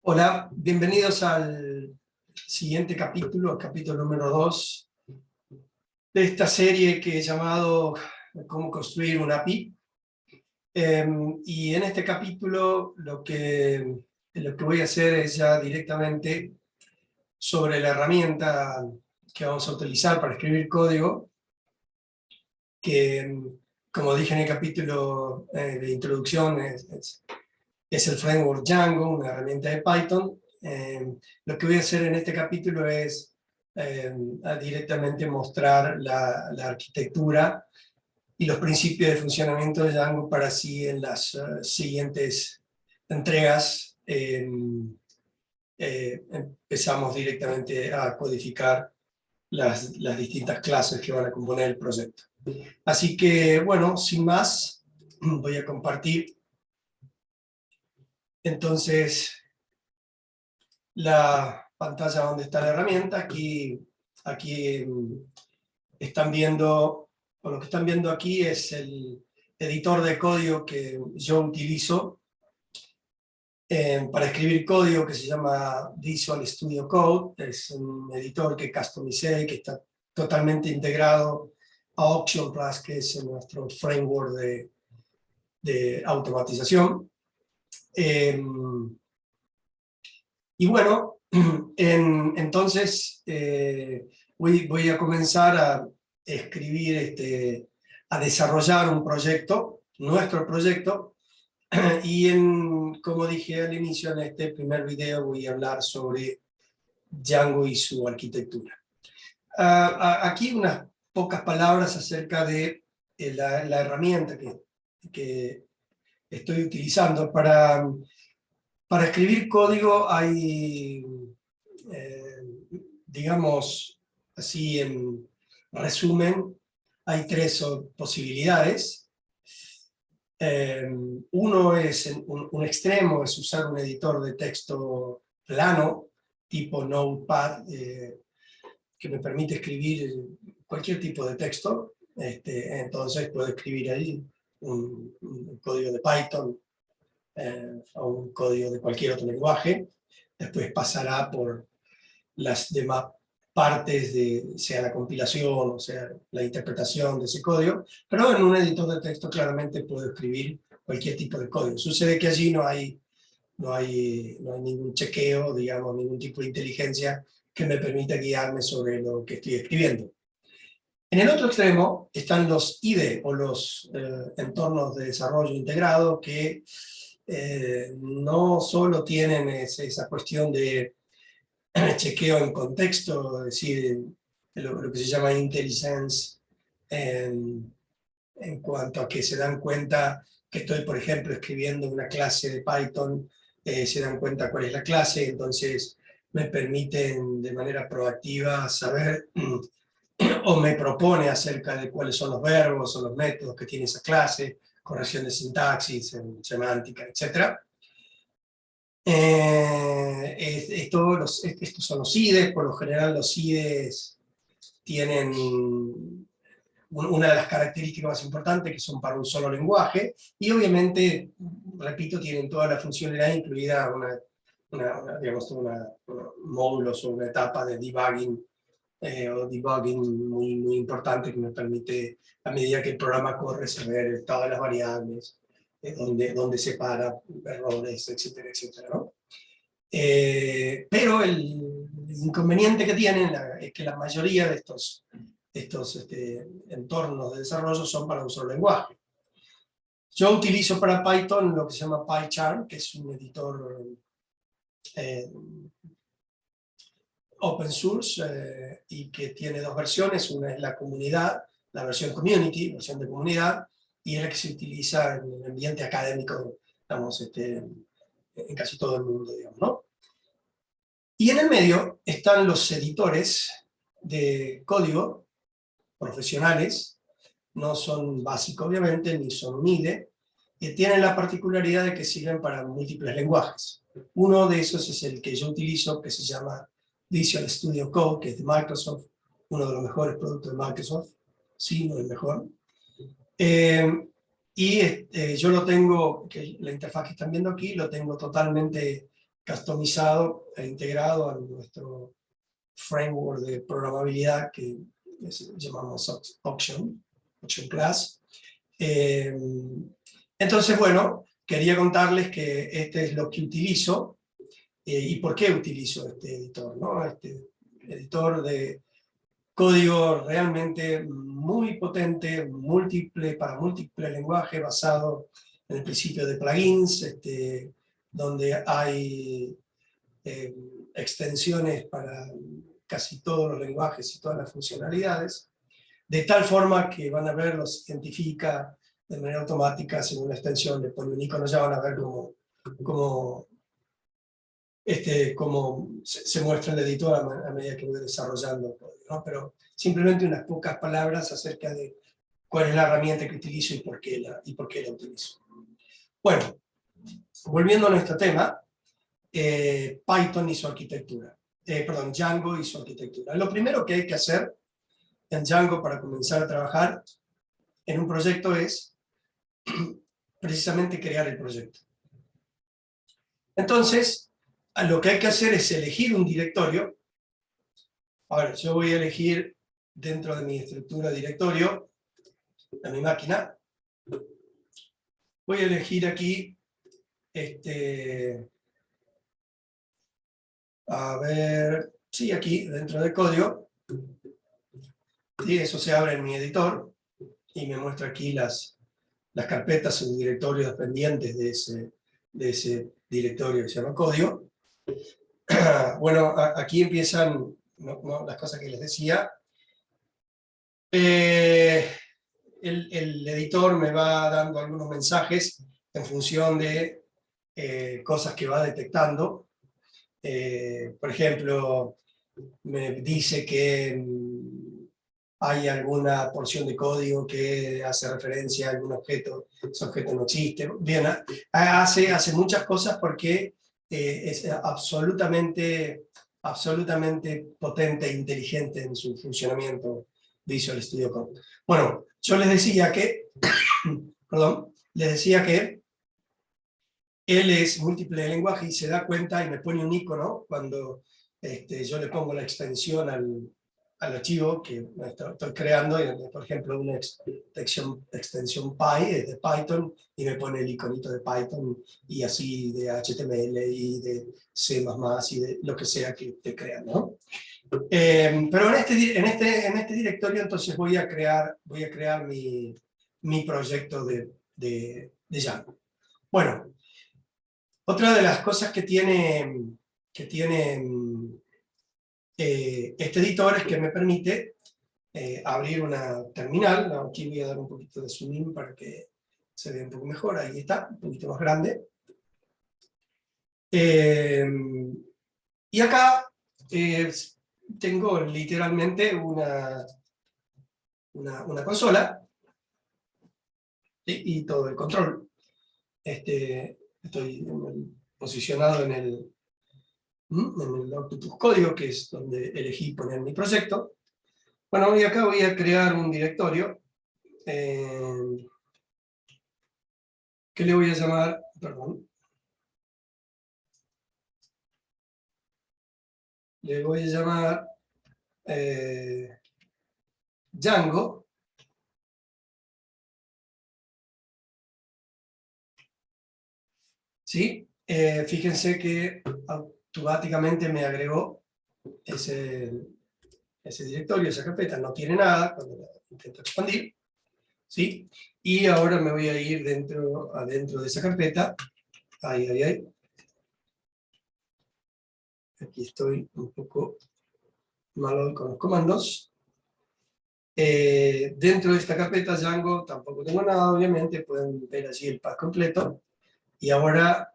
Hola, bienvenidos al siguiente capítulo, el capítulo número 2 de esta serie que he llamado Cómo construir una API. Y en este capítulo lo que voy a hacer es ya directamente sobre la herramienta que vamos a utilizar para escribir código, que como dije en el capítulo de introducción es el framework Django, una herramienta de Python. Lo que voy a hacer en este capítulo es directamente mostrar la arquitectura y los principios de funcionamiento de Django para así en las siguientes entregas empezamos directamente a codificar las distintas clases que van a componer el proyecto. Así que, bueno, sin más, voy a compartir entonces la pantalla donde está la herramienta. Aquí están viendo, o lo que están viendo aquí es el editor de código que yo utilizo para escribir código, que se llama Visual Studio Code. Es un editor que customicé, que está totalmente integrado a Option Plus, que es nuestro framework de automatización. Y bueno, entonces voy a comenzar a escribir, a desarrollar un proyecto, nuestro proyecto, y como dije al inicio, en este primer video voy a hablar sobre Django y su arquitectura. Aquí unas pocas palabras acerca de la herramienta que estoy utilizando para escribir código. Hay, digamos, así en resumen, hay tres posibilidades. Uno es, un extremo es usar un editor de texto plano, tipo Notepad, que me permite escribir cualquier tipo de texto. Entonces puedo escribir ahí un código de Python, o un código de cualquier otro lenguaje. Después pasará por las demás partes sea la compilación o sea la interpretación de ese código, pero en un editor de texto claramente puedo escribir cualquier tipo de código. Sucede que allí no hay ningún chequeo, digamos, ningún tipo de inteligencia que me permita guiarme sobre lo que estoy escribiendo. En el otro extremo están los IDE, o los entornos de desarrollo integrado, que no solo tienen esa cuestión de chequeo en contexto, es decir, lo que se llama IntelliSense, en cuanto a que se dan cuenta que estoy, por ejemplo, escribiendo una clase de Python, se dan cuenta cuál es la clase, entonces me permiten de manera proactiva saber o me propone acerca de cuáles son los verbos o los métodos que tiene esa clase, corrección de sintaxis, en semántica, etc. Estos son los IDEs. Por lo general los IDEs tienen una de las características más importantes, que son para un solo lenguaje, y obviamente, repito, tienen toda la funcionalidad incluida digamos, módulos o una etapa de debugging o debugging muy importante, que me permite, a medida que el programa corre, saber todas las variables, dónde separa errores, etcétera, etcétera, ¿no? Pero el inconveniente que tienen es que la mayoría de estos entornos de desarrollo son para un solo lenguaje. Yo utilizo para Python lo que se llama PyCharm, que es un editor open source, y que tiene dos versiones. Una es la comunidad, la versión community, versión de comunidad, y es la que se utiliza en el ambiente académico, digamos, en casi todo el mundo, digamos, ¿no? Y en el medio están los editores de código profesionales. No son básicos, obviamente, ni son un IDE, y tienen la particularidad de que sirven para múltiples lenguajes. Uno de esos es el que yo utilizo, que se llama Visual Studio Code, que es de Microsoft, uno de los mejores productos de Microsoft, sí, no el mejor. Yo lo tengo, que la interfaz que están viendo aquí, lo tengo totalmente customizado e integrado a nuestro framework de programabilidad que llamamos Option Class. Entonces, bueno, quería contarles que este es lo que utilizo y por qué utilizo este editor, ¿no? Este editor de código realmente muy potente, para múltiple lenguaje, basado en el principio de plugins, donde hay extensiones para casi todos los lenguajes y todas las funcionalidades, de tal forma que van a ver, los identifica de manera automática según la extensión, le pone un icono, ya van a ver cómo se muestra el editor a medida que voy desarrollando el código, ¿no? Pero simplemente unas pocas palabras acerca de cuál es la herramienta que utilizo y por qué la utilizo. Bueno, volviendo a nuestro tema, Python y su arquitectura. Django y su arquitectura. Lo primero que hay que hacer en Django para comenzar a trabajar en un proyecto es precisamente crear el proyecto. Entonces, lo que hay que hacer es elegir un directorio. A ver, yo voy a elegir dentro de mi estructura directorio, de mi máquina, voy a elegir aquí, a ver, sí, aquí dentro del código, y eso se abre en mi editor, y me muestra aquí las carpetas o directorios dependientes de ese directorio que se llama código. Bueno, aquí empiezan las cosas que les decía. El editor me va dando algunos mensajes en función de cosas que va detectando. Por ejemplo, me dice que hay alguna porción de código que hace referencia a algún objeto, ese objeto no existe. Bien, hace muchas cosas porque es absolutamente potente e inteligente en su funcionamiento Visual Studio Code. Bueno, yo les decía que, perdón, les decía que él es múltiple de lenguaje y se da cuenta y me pone un icono cuando yo le pongo la extensión al archivo que estoy creando, por ejemplo, una extensión Py de Python, y me pone el iconito de Python, y así de HTML y de C++ y de lo que sea que esté creando, ¿no? Pero en este directorio entonces voy a crear mi proyecto de Django. Bueno, otra de las cosas que tiene este editor es que me permite abrir una terminal. Aquí voy a dar un poquito de zoom in para que se vea un poco mejor. Ahí está, un poquito más grande. Y acá tengo literalmente una consola y todo el control. Estoy posicionado en el Output código, que es donde elegí poner mi proyecto. Bueno, y acá voy a crear un directorio que le voy a llamar, le voy a llamar Django. ¿Sí? Fíjense que automáticamente me agregó ese directorio, esa carpeta. No tiene nada cuando la intento expandir. ¿Sí? Y ahora me voy a ir adentro de esa carpeta. Ahí. Aquí estoy un poco malo con los comandos. Dentro de esta carpeta Django tampoco tengo nada, obviamente. Pueden ver allí el path completo. Y ahora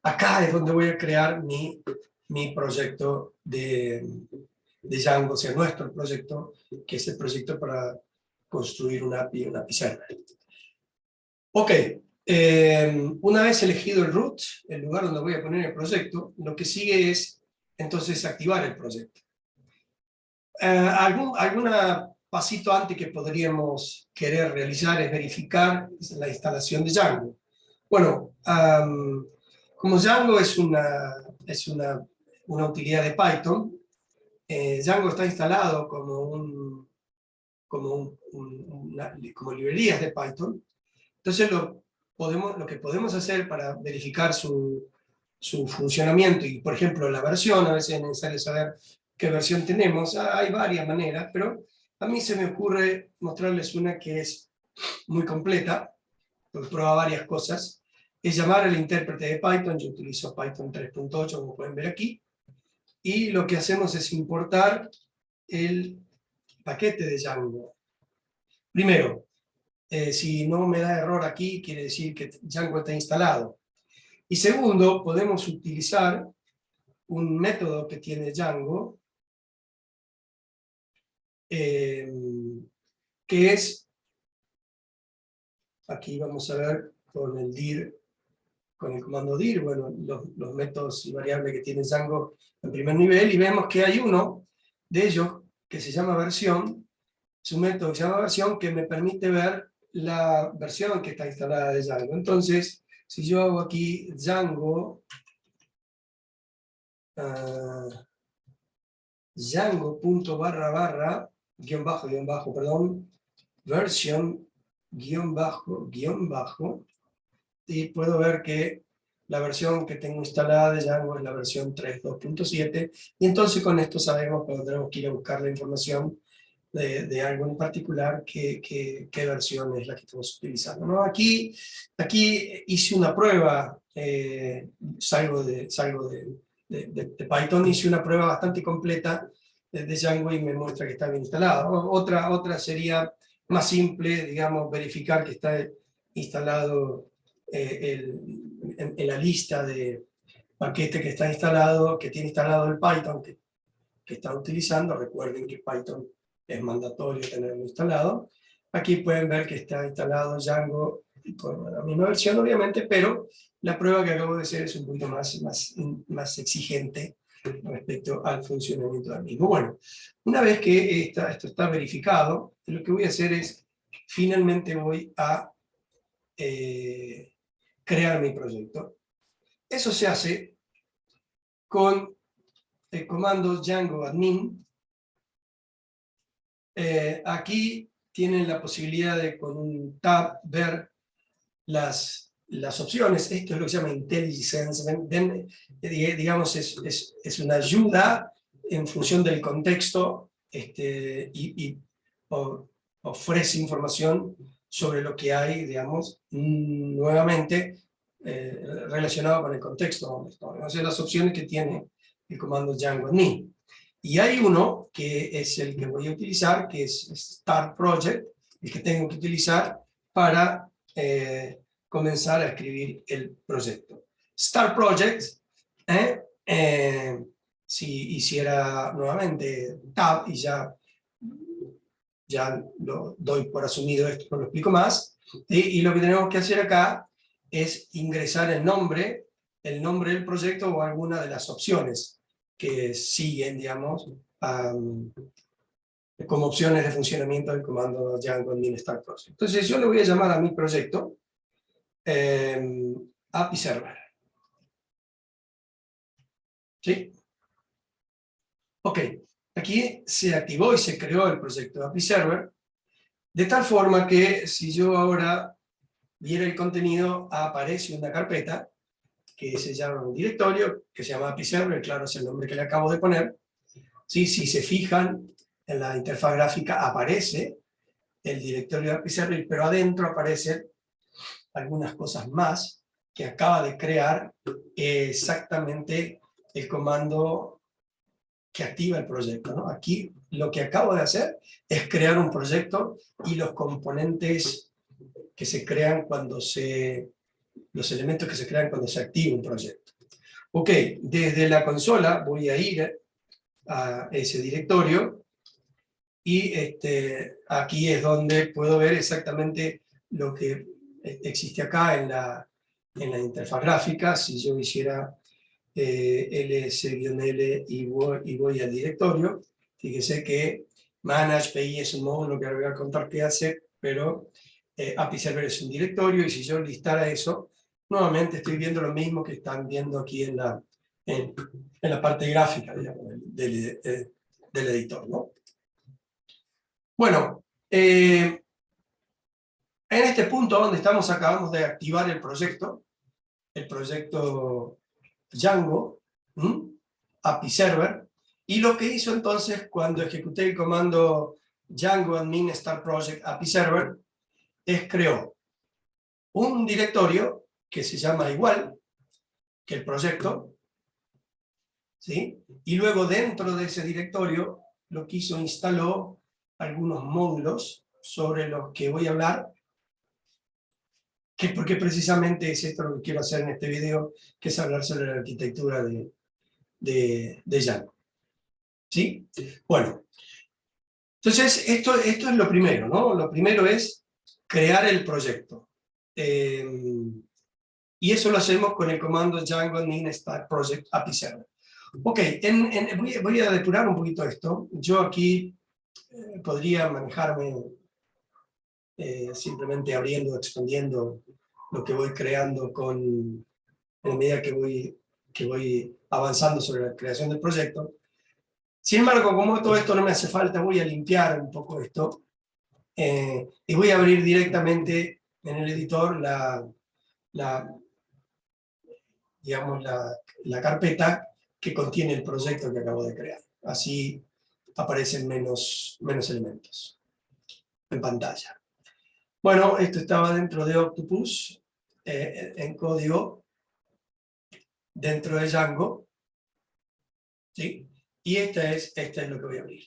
acá es donde voy a crear mi proyecto de Django, o sea, nuestro proyecto, que es el proyecto para construir una API server. Ok, una vez elegido el root, el lugar donde voy a poner el proyecto, lo que sigue es entonces activar el proyecto. Algún pasito antes que podríamos querer realizar es verificar la instalación de Django. Bueno, como Django es una utilidad de Python, Django está instalado como librerías de Python. Entonces lo que podemos hacer para verificar su funcionamiento y, por ejemplo, la versión, a veces es necesario saber qué versión tenemos, hay varias maneras, pero a mí se me ocurre mostrarles una que es muy completa, porque prueba varias cosas, es llamar al intérprete de Python. Yo utilizo Python 3.8, como pueden ver aquí, y lo que hacemos es importar el paquete de Django. Primero, si no me da error aquí, quiere decir que Django está instalado. Y segundo, podemos utilizar un método que tiene Django, que es, aquí vamos a ver con el dir, con el comando dir, bueno, los métodos y variables que tiene Django en primer nivel, y vemos que hay uno de ellos que se llama versión, es un método que se llama versión, que me permite ver la versión que está instalada de Django. Entonces, si yo hago aquí Django, Django.barra, guión bajo, perdón, version, guión bajo, y puedo ver que la versión que tengo instalada de Django es la versión 3.2.7, y entonces con esto sabemos cuando tenemos que ir a buscar la información de algo en particular, qué versión es la que estamos utilizando, ¿no? Aquí hice una prueba, salgo de Python, hice una prueba bastante completa de Django y me muestra que está bien instalado. Otra sería más simple, digamos, verificar que está instalado en la lista de paquete que está instalado, que tiene instalado el Python que está utilizando. Recuerden que Python es mandatorio tenerlo instalado. Aquí pueden ver que está instalado Django con la misma versión, obviamente, pero la prueba que acabo de hacer es un poquito más exigente respecto al funcionamiento del mismo. Bueno, una vez que esto está verificado, lo que voy a hacer es, finalmente voy a crear mi proyecto. Eso se hace con el comando Django admin. Aquí tienen la posibilidad de, con un tab, ver las opciones. Esto es lo que se llama IntelliSense. Digamos, es una ayuda en función del contexto, y ofrece información sobre lo que hay, digamos, nuevamente relacionado con el contexto donde estoy. Entonces, las opciones que tiene el comando Django admin. Y hay uno que es el que voy a utilizar, que es Start Project, el que tengo que utilizar para comenzar a escribir el proyecto. Start Project, si hiciera nuevamente Tab, y ya lo doy por asumido, esto no lo explico más, y lo que tenemos que hacer acá es ingresar el nombre del proyecto o alguna de las opciones que siguen, digamos, como opciones de funcionamiento del comando Django admin start project. Entonces yo le voy a llamar a mi proyecto API Server. ¿Sí? Ok, aquí se activó y se creó el proyecto API Server, de tal forma que si yo ahora viera el contenido, aparece una carpeta que se llama un directorio, que se llama API Server, claro, es el nombre que le acabo de poner. ¿Sí? Si se fijan en la interfaz gráfica, aparece el directorio de API Server, pero adentro aparecen algunas cosas más que acaba de crear exactamente el comando que activa el proyecto, ¿no? Aquí lo que acabo de hacer es crear un proyecto y los componentes que se crean los elementos que se crean cuando se activa un proyecto. Ok, desde la consola voy a ir a ese directorio y aquí es donde puedo ver exactamente lo que existe acá en la interfaz gráfica. Si yo hiciera ls-l y voy al directorio, fíjese que Manage PI es un módulo que ahora voy a contar qué hace, pero API Server es un directorio, y si yo listara eso, nuevamente estoy viendo lo mismo que están viendo aquí en la parte gráfica, digamos, del editor, ¿no? Bueno, en este punto donde estamos acabamos de activar el proyecto Django, API Server, y lo que hizo entonces cuando ejecuté el comando Django admin start project API Server es creó un directorio que se llama igual que el proyecto, ¿sí? Y luego dentro de ese directorio lo que hizo instaló algunos módulos sobre los que voy a hablar, porque precisamente es esto lo que quiero hacer en este video, que es hablar sobre la arquitectura de Django. ¿Sí? Bueno, entonces esto es lo primero, ¿no? Lo primero es crear el proyecto. Y eso lo hacemos con el comando Django admin start project API server. Ok, voy a depurar un poquito esto. Yo aquí podría manejarme simplemente abriendo, expandiendo lo que voy creando a medida que voy avanzando sobre la creación del proyecto. Sin embargo, como todo esto no me hace falta, voy a limpiar un poco esto y voy a abrir directamente en el editor digamos, la carpeta que contiene el proyecto que acabo de crear. Así aparecen menos elementos en pantalla. Bueno, esto estaba dentro de Octopus, en código, dentro de Django, ¿sí? Y este es lo que voy a abrir.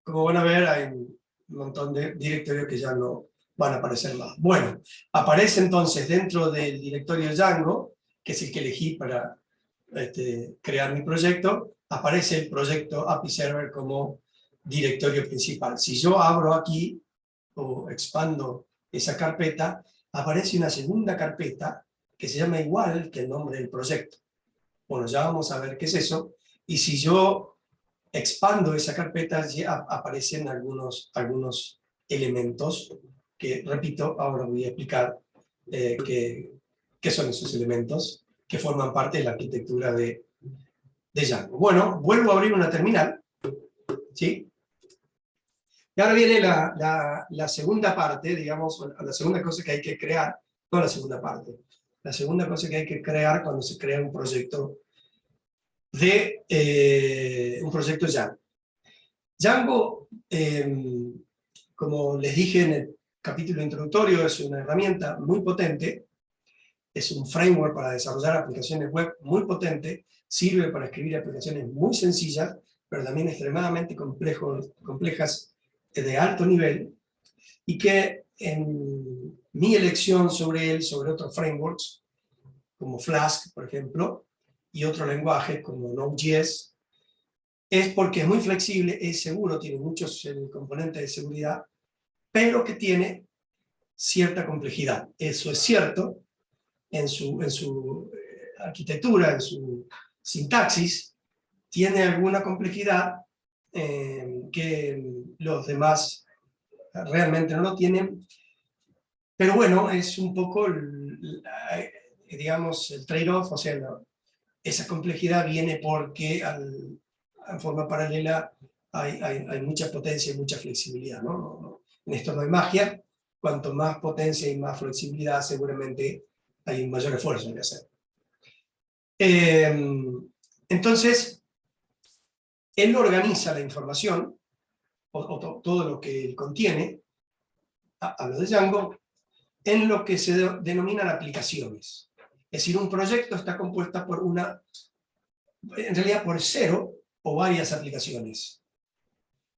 Como van a ver, hay un montón de directorios que ya no van a aparecer más. Bueno, aparece entonces dentro del directorio Django, que es el que elegí para crear mi proyecto, aparece el proyecto API Server como directorio principal. Si yo abro aquí o expando esa carpeta, aparece una segunda carpeta que se llama igual que el nombre del proyecto. Bueno, ya vamos a ver qué es eso. Y si yo expando esa carpeta, ya aparecen algunos elementos que, repito, ahora voy a explicar qué son esos elementos que forman parte de la arquitectura de Django. Bueno, vuelvo a abrir una terminal, ¿sí? Y ahora viene la segunda parte, digamos, la segunda cosa que hay que crear, no la segunda parte, la segunda cosa que hay que crear cuando se crea un proyecto Django. Django, como les dije en el capítulo introductorio, es una herramienta muy potente, es un framework para desarrollar aplicaciones web muy potente, sirve para escribir aplicaciones muy sencillas, pero también extremadamente complejas de alto nivel, y que en mi elección sobre él, sobre otros frameworks, como Flask, por ejemplo, y otros lenguajes como Node.js, es porque es muy flexible, es seguro, tiene muchos componentes de seguridad, pero que tiene cierta complejidad. Eso es cierto en su arquitectura, en su sintaxis, tiene alguna complejidad que los demás realmente no lo tienen, pero bueno, es un poco, digamos, el trade-off, o sea, esa complejidad viene porque en forma paralela hay mucha potencia y mucha flexibilidad, ¿no? En esto no hay magia, cuanto más potencia y más flexibilidad seguramente hay un mayor esfuerzo que hacer. Entonces, él organiza la información, o todo lo que contiene, hablo de Django, en lo que se denominan aplicaciones. Es decir, un proyecto está compuesto por en realidad por cero o varias aplicaciones.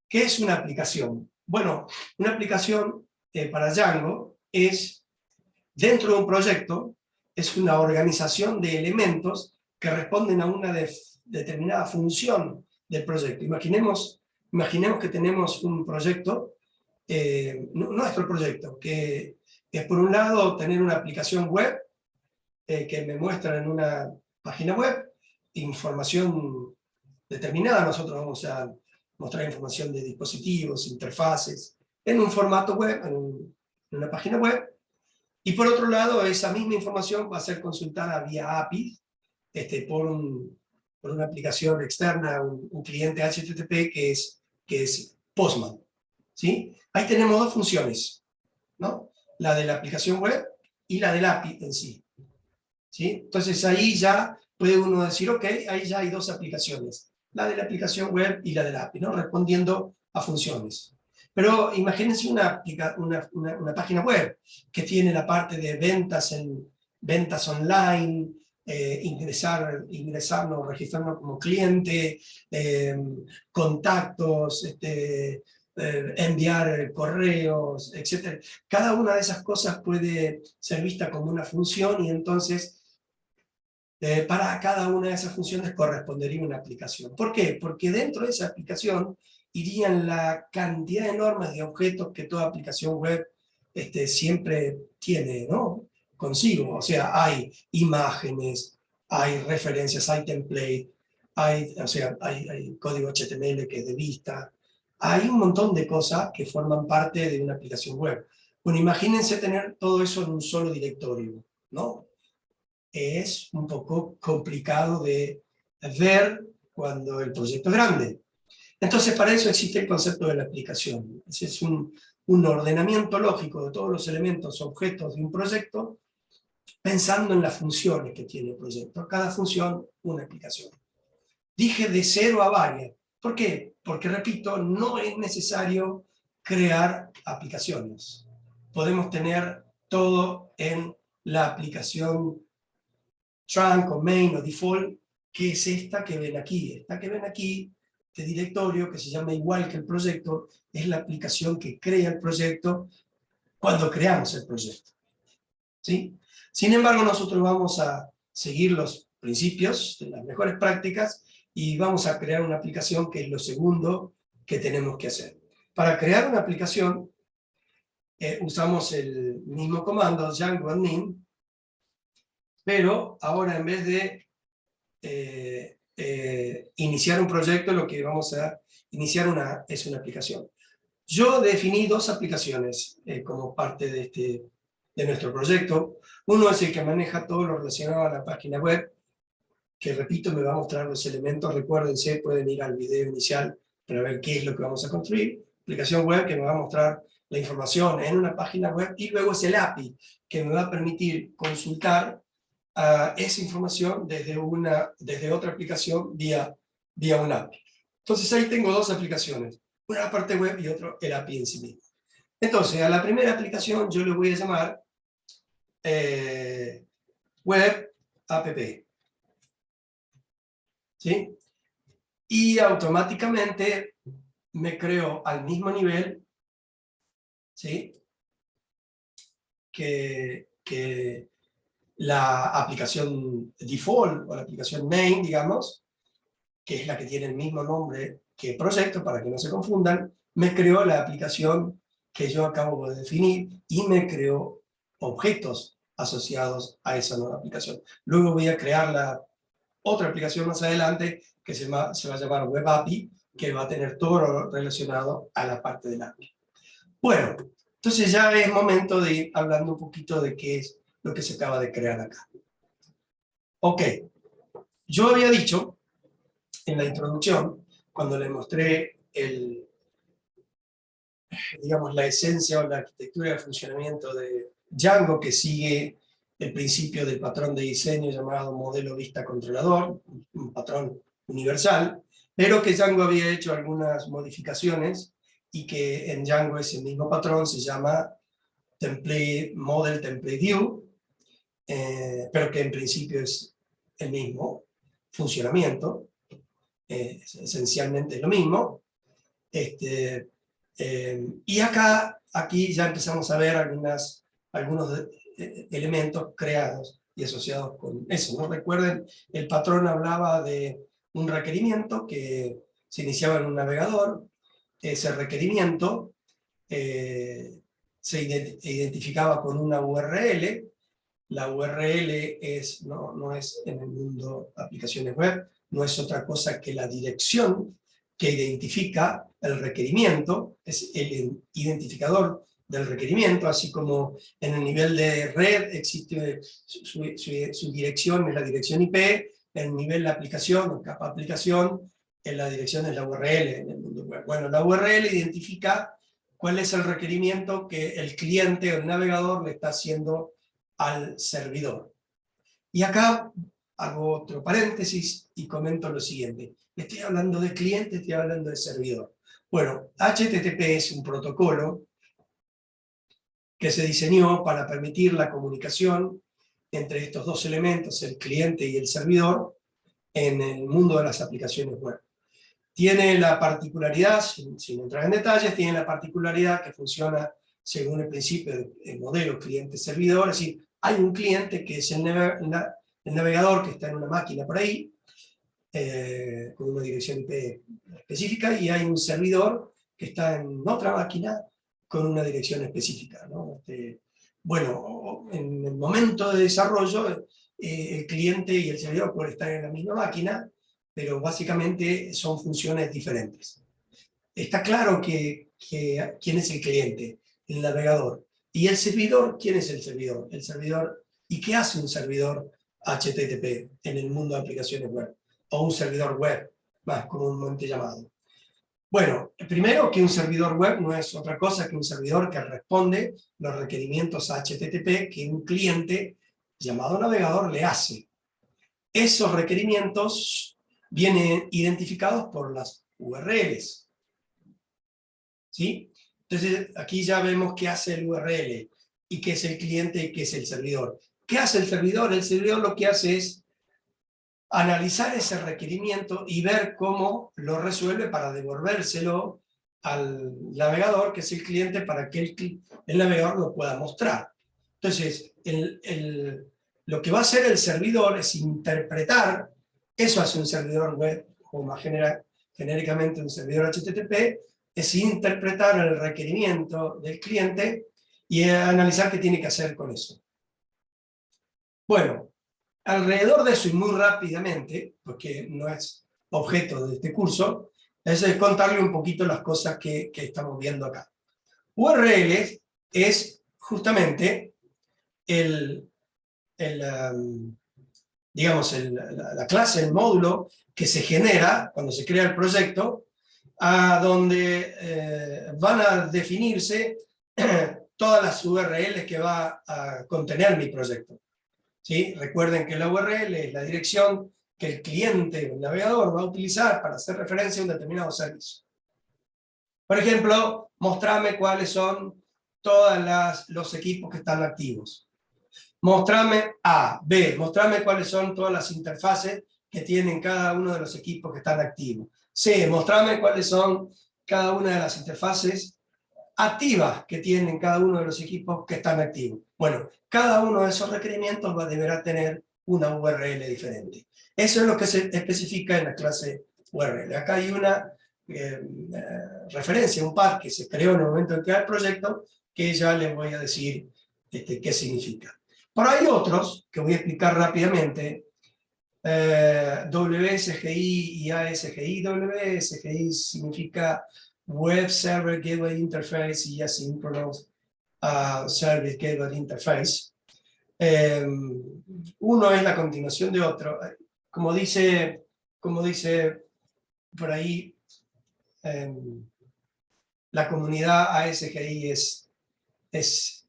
¿Qué es una aplicación? Bueno, una aplicación para Django es, dentro de un proyecto, es una organización de elementos que responden a una determinada función del proyecto. Imaginemos que tenemos un proyecto, nuestro proyecto, que es por un lado tener una aplicación web que me muestra en una página web información determinada. Nosotros vamos a mostrar información de dispositivos, interfaces, en un formato web, en una página web, y por otro lado, esa misma información va a ser consultada vía API, por una aplicación externa, un cliente HTTP que es Postman, ¿sí? Ahí tenemos dos funciones, ¿no? La de la aplicación web y la del API en sí, ¿sí? Entonces ahí ya puede uno decir, ok, ahí ya hay dos aplicaciones, la de la aplicación web y la del API, ¿no? Respondiendo a funciones. Pero imagínense una página web que tiene la parte de ventas online, ingresarnos, registrarnos como cliente, contactos, enviar correos, etc. Cada una de esas cosas puede ser vista como una función y entonces para cada una de esas funciones correspondería una aplicación. ¿Por qué? Porque dentro de esa aplicación irían la cantidad enorme de objetos que toda aplicación web siempre tiene, ¿no? Consigo. O sea, hay imágenes, hay referencias, hay template, hay código HTML que es de vista, hay un montón de cosas que forman parte de una aplicación web. Bueno, imagínense tener todo eso en un solo directorio, ¿no? Es un poco complicado de ver cuando el proyecto es grande. Entonces, para eso existe el concepto de la aplicación. Es un ordenamiento lógico de todos los elementos, objetos de un proyecto, pensando en las funciones que tiene el proyecto. Cada función, una aplicación. Dije de cero a varias. ¿Por qué? Porque, repito, no es necesario crear aplicaciones. Podemos tener todo en la aplicación trunk o main o default, que es esta que ven aquí. Esta que ven aquí, este directorio que se llama igual que el proyecto, es la aplicación que crea el proyecto cuando creamos el proyecto, ¿sí? Sin embargo, nosotros vamos a seguir los principios de las mejores prácticas y vamos a crear una aplicación que es lo segundo que tenemos que hacer. Para crear una aplicación, usamos el mismo comando, Django admin, pero ahora en vez de iniciar un proyecto, lo que vamos a iniciar es una aplicación. Yo definí dos aplicaciones como parte de nuestro proyecto. Uno es el que maneja todo lo relacionado a la página web, que repito, me va a mostrar los elementos. Recuérdense, pueden ir al video inicial para ver qué es lo que vamos a construir. Aplicación web que me va a mostrar la información en una página web, y luego es el API, que me va a permitir consultar esa información desde otra aplicación vía un API. Entonces ahí tengo dos aplicaciones, una la parte web y otro el API en sí mismo. Entonces a la primera aplicación yo le voy a llamar web app, ¿sí? Y automáticamente me creo al mismo nivel, ¿sí? que la aplicación default o la aplicación main, digamos, que es la que tiene el mismo nombre que proyecto, para que no se confundan, me creó la aplicación que yo acabo de definir y me creó objetos asociados a esa nueva aplicación. Luego voy a crear la otra aplicación más adelante que se va a llamar Web API, que va a tener todo lo relacionado a la parte del API. Bueno, entonces ya es momento de ir hablando un poquito de qué es lo que se acaba de crear acá. Ok, yo había dicho en la introducción, cuando le mostré digamos, la esencia o la arquitectura de funcionamiento de Django, que sigue el principio del patrón de diseño llamado modelo vista controlador, un patrón universal, pero que Django había hecho algunas modificaciones y que en Django ese mismo patrón se llama model template view, pero que en principio es el mismo funcionamiento, esencialmente es lo mismo. Y aquí ya empezamos a ver algunos elementos creados y asociados con eso, ¿no? Recuerden, el patrón hablaba de un requerimiento que se iniciaba en un navegador. Ese requerimiento se identificaba con una URL. La URL no es en el mundo de aplicaciones web, no es otra cosa que la dirección que identifica el requerimiento, es el identificador del requerimiento, así como en el nivel de red existe su dirección, es la dirección IP, en el nivel de aplicación, o capa aplicación, en la dirección es la URL en el mundo web. Bueno, la URL identifica cuál es el requerimiento que el cliente o el navegador le está haciendo al servidor. Y acá hago otro paréntesis y comento lo siguiente. Estoy hablando de cliente, estoy hablando de servidor. Bueno, HTTP es un protocolo que se diseñó para permitir la comunicación entre estos dos elementos, el cliente y el servidor, en el mundo de las aplicaciones web. Tiene la particularidad, sin entrar en detalles, tiene la particularidad que funciona según el principio del modelo cliente-servidor, es decir, hay un cliente que es el navegador que está en una máquina por ahí, con una dirección IP específica, y hay un servidor que está en otra máquina con una dirección específica, ¿no? Bueno, en el momento de desarrollo, el cliente y el servidor pueden estar en la misma máquina, pero básicamente son funciones diferentes. Está claro quién es el cliente, el navegador. Y el servidor, ¿quién es el servidor? El servidor, ¿y qué hace un servidor HTTP en el mundo de aplicaciones web? O un servidor web, más comúnmente llamado. Bueno, primero que un servidor web no es otra cosa que un servidor que responde los requerimientos HTTP que un cliente llamado navegador le hace. Esos requerimientos vienen identificados por las URLs. ¿Sí? Entonces aquí ya vemos qué hace el URL, y qué es el cliente y qué es el servidor. ¿Qué hace el servidor? El servidor lo que hace es analizar ese requerimiento y ver cómo lo resuelve para devolvérselo al navegador, que es el cliente, para que el navegador lo pueda mostrar. Entonces, lo que va a hacer el servidor es interpretar, eso hace un servidor web, o más genéricamente un servidor HTTP, es interpretar el requerimiento del cliente y analizar qué tiene que hacer con eso. Bueno, alrededor de eso, y muy rápidamente, porque no es objeto de este curso, es contarle un poquito las cosas que estamos viendo acá. URL es justamente digamos, la clase, el módulo que se genera cuando se crea el proyecto, a donde van a definirse todas las URLs que va a contener mi proyecto. ¿Sí? Recuerden que la URL es la dirección que el cliente o el navegador va a utilizar para hacer referencia a un determinado servicio. Por ejemplo, mostrarme cuáles son todos los equipos que están activos. Mostrarme A, B, mostrarme cuáles son todas las interfaces que tienen cada uno de los equipos que están activos. C, mostrarme cuáles son cada una de las interfaces activas que tienen cada uno de los equipos que están activos. Bueno, cada uno de esos requerimientos deberá tener una URL diferente. Eso es lo que se especifica en la clase URL. Acá hay una referencia, un par que se creó en el momento en que el proyecto, que ya les voy a decir qué significa. Pero hay otros que voy a explicar rápidamente. WSGI y ASGI. WSGI significa Web Server Gateway Interface y Asynchronous Service Gateway Interface. Uno es la continuación de otro. Como dice por ahí, la comunidad ASGI es,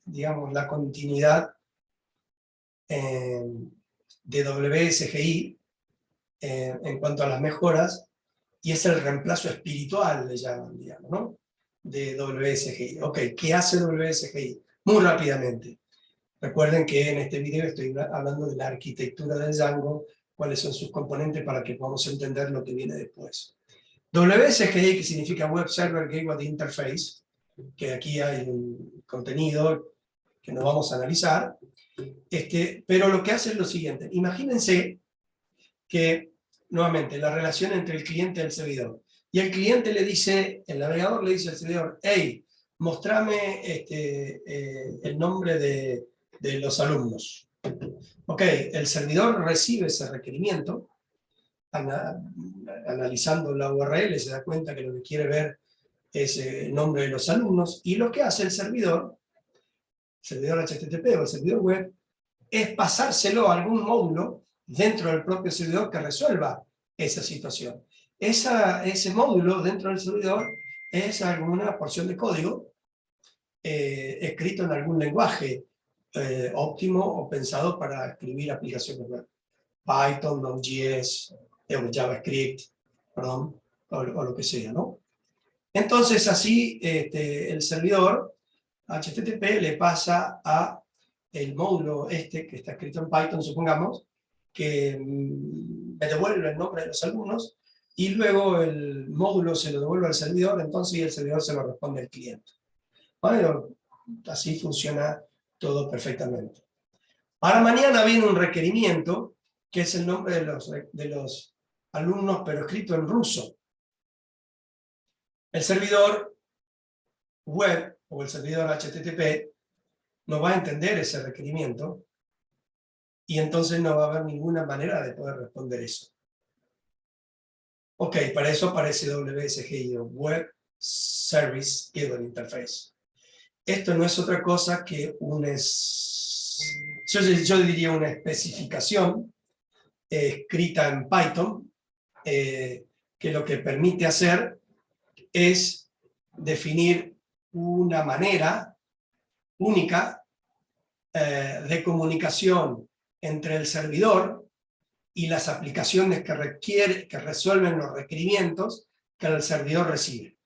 digamos, la continuidad de WSGI en cuanto a las mejoras, y es el reemplazo espiritual, le llaman, digamos, ¿no? De WSGI. Ok, ¿qué hace WSGI? Muy rápidamente. Recuerden que en este video estoy hablando de la arquitectura del Django, cuáles son sus componentes para que podamos entender lo que viene después. WSGI, que significa Web Server Gateway Interface, que aquí hay un contenido que nos vamos a analizar, pero lo que hace es lo siguiente. Imagínense que, nuevamente, la relación entre el cliente y el servidor. Y el cliente le dice, el navegador le dice al servidor, hey, mostrame el nombre de los alumnos. Ok, el servidor recibe ese requerimiento, analizando la URL se da cuenta que lo que quiere ver es el nombre de los alumnos, y lo que hace el servidor HTTP o el servidor web, es pasárselo a algún módulo dentro del propio servidor que resuelva esa situación. Ese módulo dentro del servidor es alguna porción de código escrito en algún lenguaje óptimo o pensado para escribir aplicaciones web. Python, Node.js, JavaScript, perdón, o lo que sea, ¿no? Entonces así el servidor HTTP le pasa a el módulo que está escrito en Python, supongamos, que me devuelve el nombre de los alumnos, y luego el módulo se lo devuelve al servidor, entonces el servidor se lo responde al cliente. Bueno, así funciona todo perfectamente. Para mañana viene un requerimiento, que es el nombre de los alumnos, pero escrito en ruso. El servidor web o el servidor HTTP no va a entender ese requerimiento, y entonces no va a haber ninguna manera de poder responder eso. Ok, para eso aparece WSGI, Web Service Given Interface. Esto no es otra cosa que yo diría una especificación escrita en Python, que lo que permite hacer es definir una manera única de comunicación entre el servidor y las aplicaciones que resuelven los requerimientos que el servidor recibe.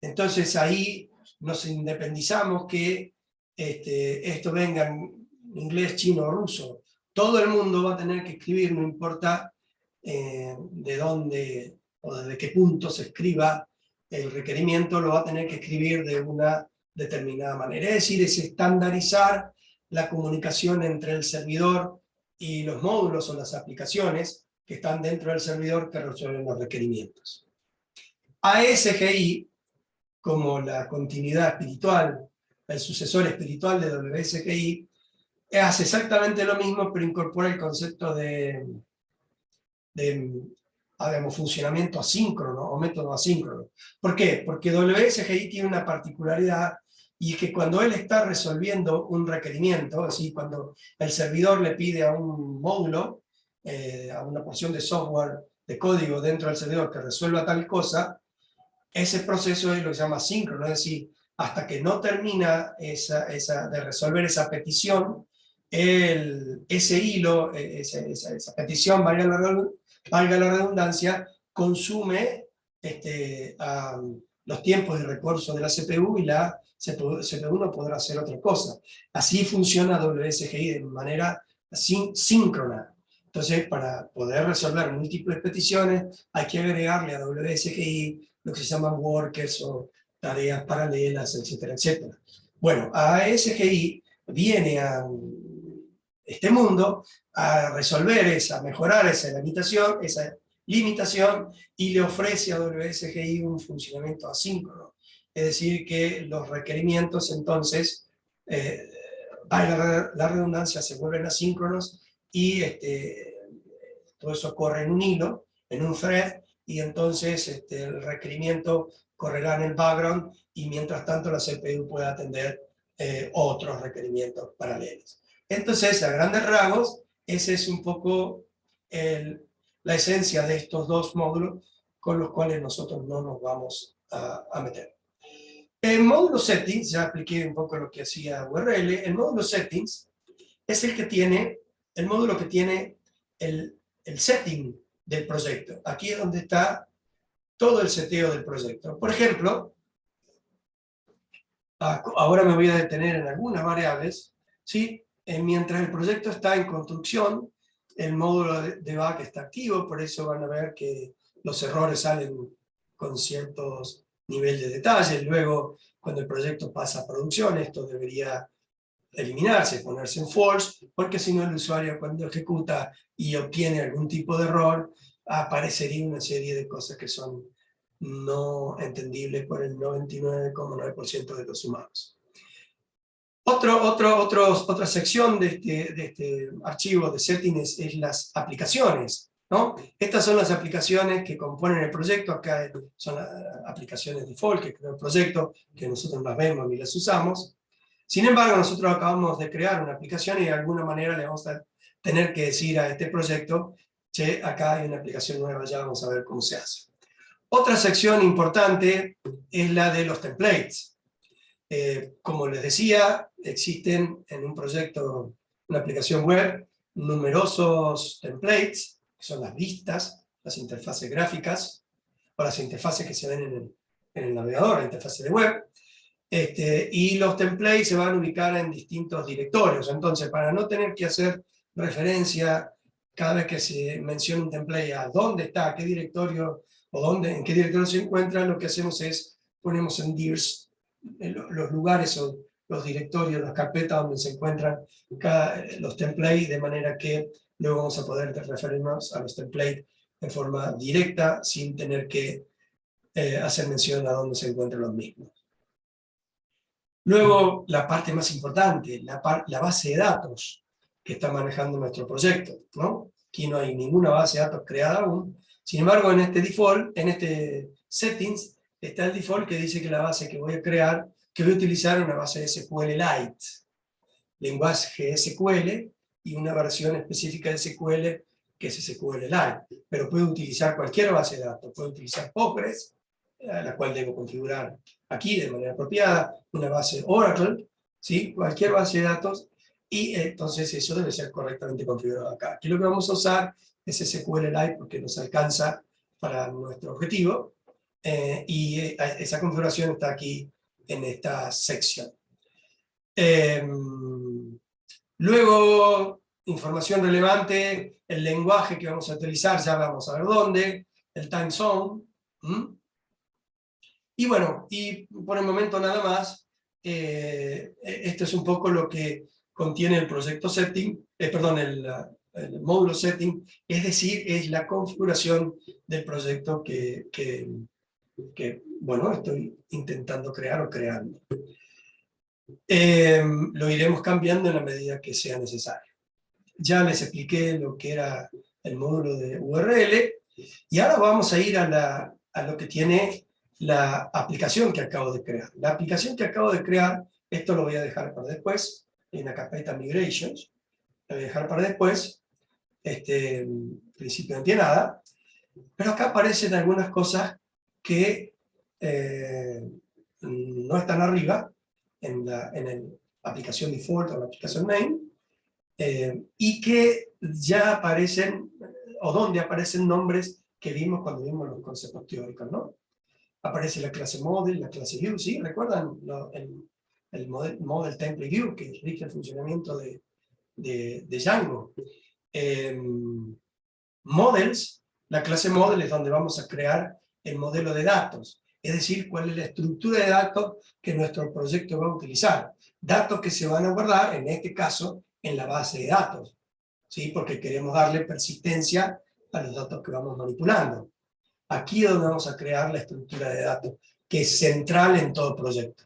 Entonces ahí nos independizamos que esto venga en inglés, chino o ruso. Todo el mundo va a tener que escribir, no importa de dónde o desde qué punto se escriba el requerimiento, lo va a tener que escribir de una determinada manera. Es decir, es estandarizar la comunicación entre el servidor y los módulos o las aplicaciones que están dentro del servidor que resuelven los requerimientos. ASGI, como la continuidad espiritual, el sucesor espiritual de WSGI, hace exactamente lo mismo, pero incorpora el concepto de funcionamiento asíncrono o método asíncrono. ¿Por qué? Porque WSGI tiene una particularidad, y es que cuando él está resolviendo un requerimiento, así cuando el servidor le pide a un módulo, a una porción de software, de código dentro del servidor que resuelva tal cosa, ese proceso es lo que se llama síncrono, es decir, hasta que no termina de resolver esa petición, ese hilo, esa petición, valga la redundancia, consume los tiempos de recurso de la CPU, y la CPU no podrá hacer otra cosa. Así funciona WSGI de manera síncrona. Entonces, para poder resolver múltiples peticiones, hay que agregarle a WSGI lo que se llaman workers o tareas paralelas, etcétera, etcétera. Bueno, ASGI viene a este mundo a resolver a mejorar esa limitación, y le ofrece a WSGI un funcionamiento asíncrono. Es decir, que los requerimientos entonces, la redundancia, se vuelven asíncronos, y todo eso corre en un hilo, en un thread, y entonces el requerimiento correrá en el background, y mientras tanto la CPU puede atender otros requerimientos paralelos. Entonces, a grandes rasgos, esa es un poco la esencia de estos dos módulos, con los cuales nosotros no nos vamos a meter. El módulo settings, ya expliqué un poco lo que hacía URL. El módulo settings es el módulo que tiene el setting del proyecto. Aquí es donde está todo el seteo del proyecto. Por ejemplo, ahora me voy a detener en algunas variables, ¿sí? Mientras el proyecto está en construcción, el módulo de debug está activo, por eso van a ver que los errores salen con ciertos niveles de detalle. Luego, cuando el proyecto pasa a producción, esto debería eliminarse, ponerse en false, porque si no el usuario, cuando ejecuta y obtiene algún tipo de error, aparecería una serie de cosas que son no entendibles por el 99,9% de los humanos. Otra sección de este archivo de settings es las aplicaciones. ¿no? Estas son las aplicaciones que componen el proyecto. Acá son las aplicaciones default que creó el proyecto, que nosotros las vemos y las usamos. Sin embargo, nosotros acabamos de crear una aplicación y de alguna manera le vamos a tener que decir a este proyecto, che, acá hay una aplicación nueva, ya vamos a ver cómo se hace. Otra sección importante es la de los templates. Como les decía, existen en un proyecto, una aplicación web, numerosos templates, que son las vistas, las interfaces gráficas, o las interfaces que se ven en el navegador, la interfaz de web. Y los templates se van a ubicar en distintos directorios. Entonces, para no tener que hacer referencia cada vez que se menciona un template a dónde está, a qué directorio, o dónde, en qué directorio se encuentra, lo que hacemos es, ponemos en dirs los lugares o los directorios, las carpetas donde se encuentran los templates, de manera que luego vamos a poder referirnos a los templates de forma directa, sin tener que hacer mención a dónde se encuentran los mismos. Luego, la parte más importante, la base de datos que está manejando nuestro proyecto, ¿no? Aquí no hay ninguna base de datos creada aún. Sin embargo, en este default, en este settings, está el default que dice que la base que voy a crear, que voy a utilizar una base SQLite, lenguaje SQL, y una versión específica de SQL que es SQLite. Pero puedo utilizar cualquier base de datos, puedo utilizar Postgres, la cual debo configurar aquí de manera apropiada, una base Oracle, ¿sí? Cualquier base de datos, y entonces eso debe ser correctamente configurado acá. Aquí lo que vamos a usar es SQLite porque nos alcanza para nuestro objetivo, y esa configuración está aquí en esta sección. Luego, información relevante, el lenguaje que vamos a utilizar, ya vamos a ver dónde, el time zone. Y bueno, y por el momento nada más, esto es un poco lo que contiene el proyecto setting, perdón, el módulo setting, es decir, es la configuración del proyecto que bueno, estoy intentando crear o creando. Lo iremos cambiando en la medida que sea necesario. Ya les expliqué lo que era el módulo de URL, y ahora vamos a ir a lo que tiene la aplicación que acabo de crear. La aplicación que acabo de crear, esto lo voy a dejar para después, en la carpeta Migrations, lo voy a dejar para después, en principio no tiene nada, pero acá aparecen algunas cosas que no están arriba, en la aplicación default o la aplicación main, y que ya aparecen, o donde aparecen nombres que vimos cuando vimos los conceptos teóricos, ¿no? Aparece la clase model, la clase view, ¿sí? ¿Recuerdan el model template view que rige el funcionamiento de Django? Models, la clase model es donde vamos a crear el modelo de datos, es decir, cuál es la estructura de datos que nuestro proyecto va a utilizar. Datos que se van a guardar, en este caso, en la base de datos, ¿sí? Porque queremos darle persistencia a los datos que vamos manipulando. Aquí es donde vamos a crear la estructura de datos, que es central en todo proyecto.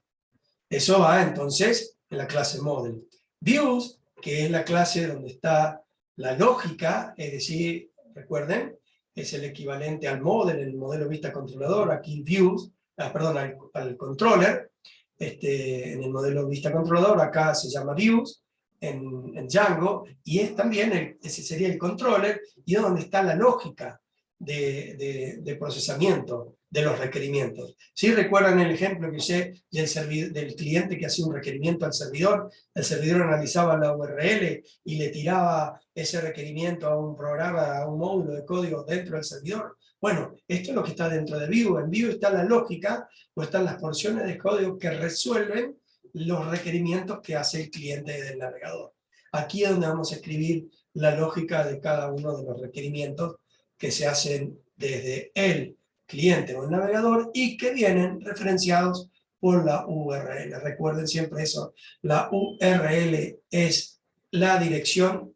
Eso va entonces en la clase model. Views, que es la clase donde está la lógica, es decir, recuerden, es el equivalente al model, el modelo vista controlador, aquí views, perdón, al controller, en el modelo vista controlador, acá se llama views, en Django, y es también, ese sería el controller, y es donde está la lógica de procesamiento de los requerimientos. ¿Sí recuerdan el ejemplo que usé del cliente que hacía un requerimiento al servidor? El servidor analizaba la URL y le tiraba ese requerimiento a un programa, a un módulo de código dentro del servidor. Bueno, esto es lo que está dentro de Vue. En Vue está la lógica, o están las porciones de código que resuelven los requerimientos que hace el cliente del navegador. Aquí es donde vamos a escribir la lógica de cada uno de los requerimientos que se hacen desde el cliente o el navegador y que vienen referenciados por la URL. Recuerden siempre eso, la URL es la dirección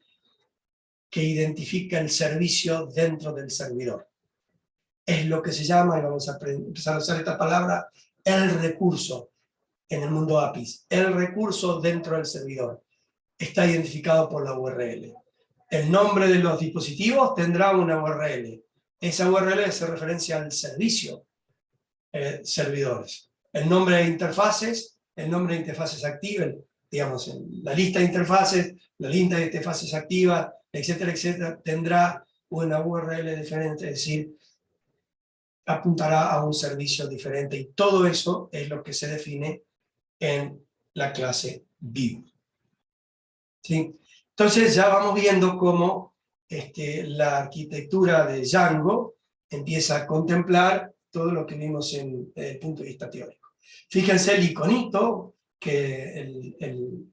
que identifica el servicio dentro del servidor. Es lo que se llama, y vamos a empezar a usar esta palabra, el recurso en el mundo APIs. El recurso dentro del servidor está identificado por la URL. El nombre de los dispositivos tendrá una URL. Esa URL hace referencia al servicio servidores. El nombre de interfaces, activas, digamos, en la lista de interfaces, la lista de interfaces activas, etcétera, etcétera, tendrá una URL diferente, es decir, apuntará a un servicio diferente. Y todo eso es lo que se define en la clase View. ¿Sí? Entonces ya vamos viendo cómo la arquitectura de Django empieza a contemplar todo lo que vimos en el punto de vista teórico. Fíjense el iconito que el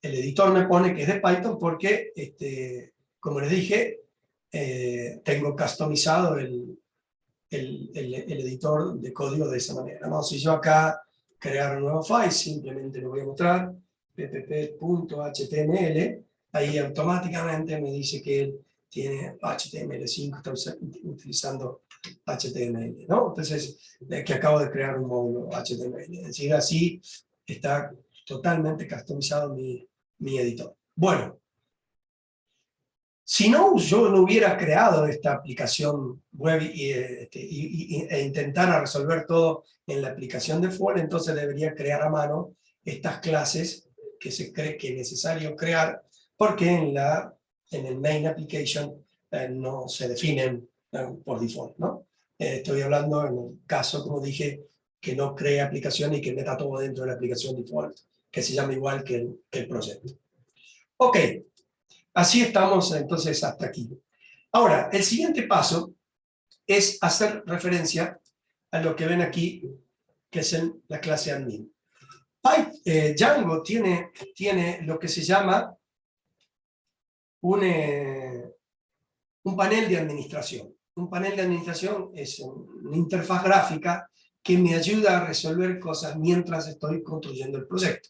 editor me pone que es de Python porque, como les dije, tengo customizado el editor de código de esa manera, ¿no? Si yo acá crear un nuevo file, simplemente lo voy a mostrar, ppp.html, ahí automáticamente me dice que él tiene HTML5, está utilizando HTML, ¿no? Entonces, que acabo de crear un módulo HTML. Es decir, así está totalmente customizado mi editor. Bueno, si no, yo no hubiera creado esta aplicación web e intentara resolver todo en la aplicación default, entonces debería crear a mano estas clases que se cree que es necesario crear, porque en el main application no se definen por default, ¿no? Estoy hablando en el caso, como dije, que no cree aplicación y que meta todo dentro de la aplicación default, que se llama igual que el proyecto. Ok. Así estamos entonces hasta aquí. Ahora, el siguiente paso es hacer referencia a lo que ven aquí, que es la clase admin. Django tiene lo que se llama un panel de administración. Un panel de administración es una interfaz gráfica que me ayuda a resolver cosas mientras estoy construyendo el proyecto.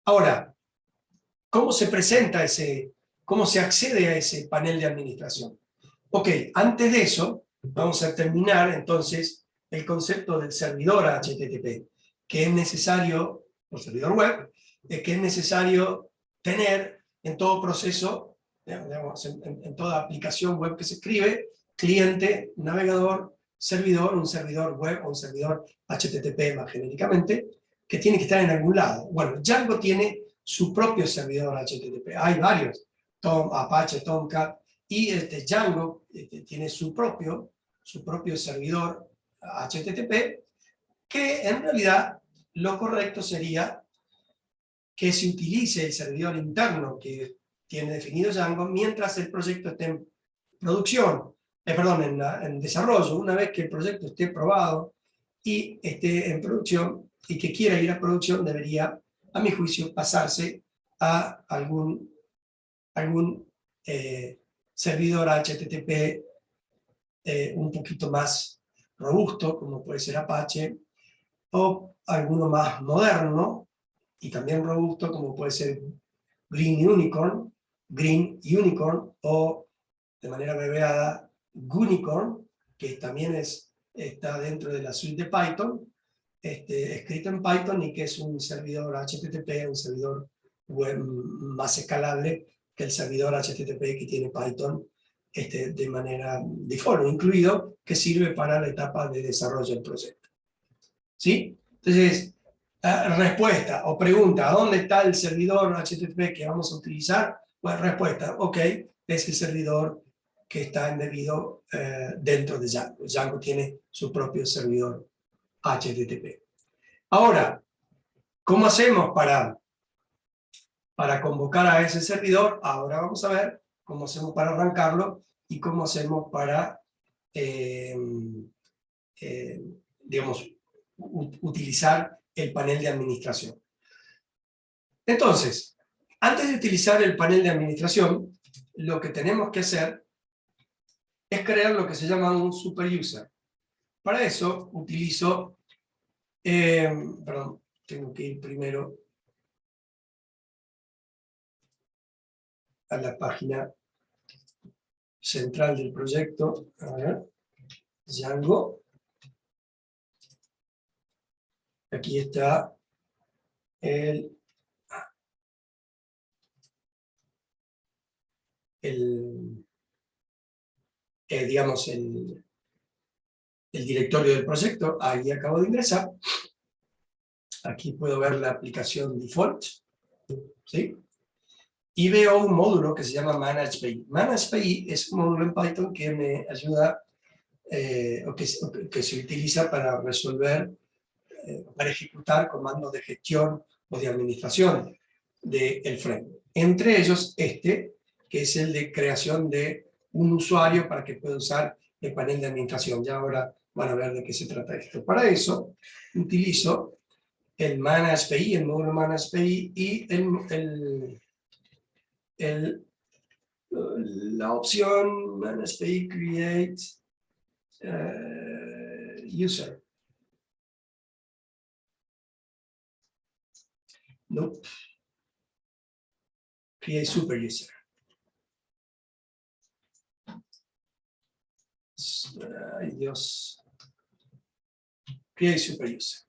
Ahora, ¿cómo se presenta cómo se accede a ese panel de administración? Ok, antes de eso, vamos a terminar entonces el concepto del servidor HTTP, que es necesario, o servidor web, que es necesario tener en todo proceso, digamos, en toda aplicación web que se escribe, cliente, navegador, servidor, un servidor web o un servidor HTTP más genéricamente, que tiene que estar en algún lado. Bueno, Django tiene su propio servidor HTTP. Hay varios, Apache, Tomcat, y Django tiene su propio servidor HTTP, que en realidad lo correcto sería que se utilice el servidor interno que tiene definido Django mientras el proyecto esté en producción, en desarrollo. Una vez que el proyecto esté probado y esté en producción y que quiera ir a producción, debería, a mi juicio, pasarse a algún servidor HTTP un poquito más robusto, como puede ser Apache, o alguno más moderno y también robusto, como puede ser Green Unicorn, o de manera abreviada Gunicorn, que también está dentro de la suite de Python, escrito en Python y que es un servidor HTTP, un servidor web más escalable que el servidor HTTP que tiene Python de manera default, incluido, que sirve para la etapa de desarrollo del proyecto. ¿Sí? Entonces, respuesta o pregunta, ¿dónde está el servidor HTTP que vamos a utilizar? Pues respuesta, ok, es el servidor que está embebido dentro de Django. Django tiene su propio servidor HTTP. Ahora, ¿cómo hacemos para convocar a ese servidor? Ahora vamos a ver cómo hacemos para arrancarlo y cómo hacemos para, digamos, utilizar el panel de administración. Entonces, antes de utilizar el panel de administración, lo que tenemos que hacer es crear lo que se llama un superuser. Para eso utilizo, perdón, tengo que ir primero a la página central del proyecto, a ver, Django. Aquí está digamos, el directorio del proyecto. Ahí acabo de ingresar. Aquí puedo ver la aplicación default, ¿sí? Y veo un módulo que se llama ManagePI. ManagePI es un módulo en Python que me ayuda, o que se utiliza para resolver, para ejecutar comandos de gestión o de administración del framework. Entre ellos que es el de creación de un usuario para que pueda usar el panel de administración. Ya ahora van a ver de qué se trata esto. Para eso utilizo el ManagePI, el módulo ManagePI y la opción ManagePI Create User. Nope. Create Super User. Ay, Dios. Create Super User.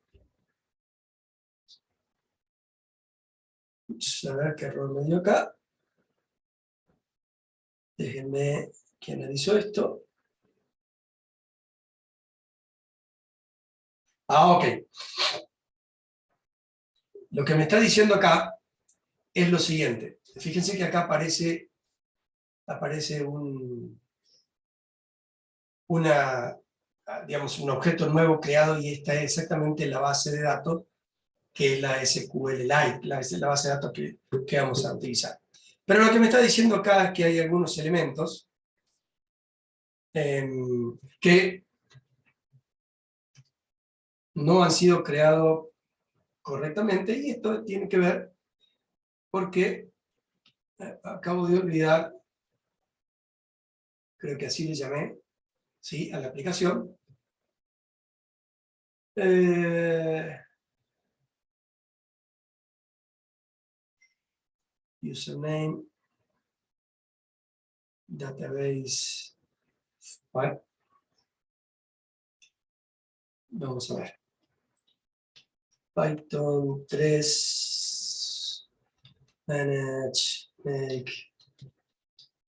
A ver qué error me dio acá. Déjenme que analizo esto. Ok. Lo que me está diciendo acá es lo siguiente. Fíjense que acá aparece digamos, un objeto nuevo creado, y esta es exactamente la base de datos, que es la SQLite, la base de datos que vamos a utilizar. Pero lo que me está diciendo acá es que hay algunos elementos que no han sido creados correctamente, y esto tiene que ver porque acabo de olvidar, creo que así le llamé, ¿sí?, a la aplicación. Username, database, bueno, vamos a ver. Python 3, manage, make,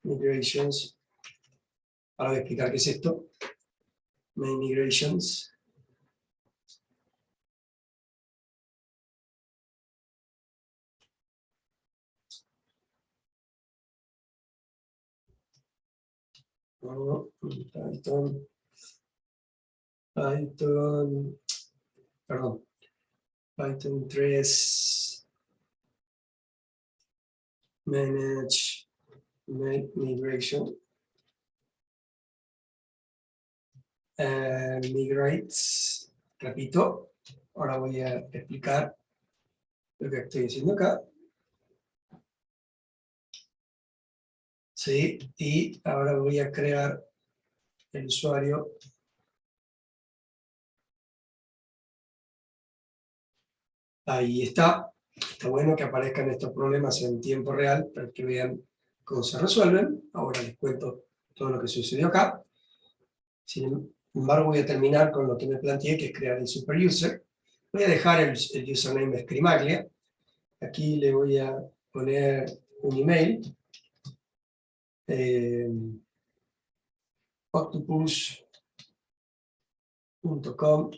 migrations. Ahora voy a explicar qué es esto. Make migrations. Python 3, manage, make migration, migrates, repito. Ahora voy a explicar lo que estoy haciendo acá. Sí, y ahora voy a crear el usuario. Ahí está. Está bueno que aparezcan estos problemas en tiempo real para que vean cómo se resuelven. Ahora les cuento todo lo que sucedió acá. Sin embargo, voy a terminar con lo que me planteé, que es crear el super user. Voy a dejar el username Scribaglia. Aquí le voy a poner un email. octopus.com,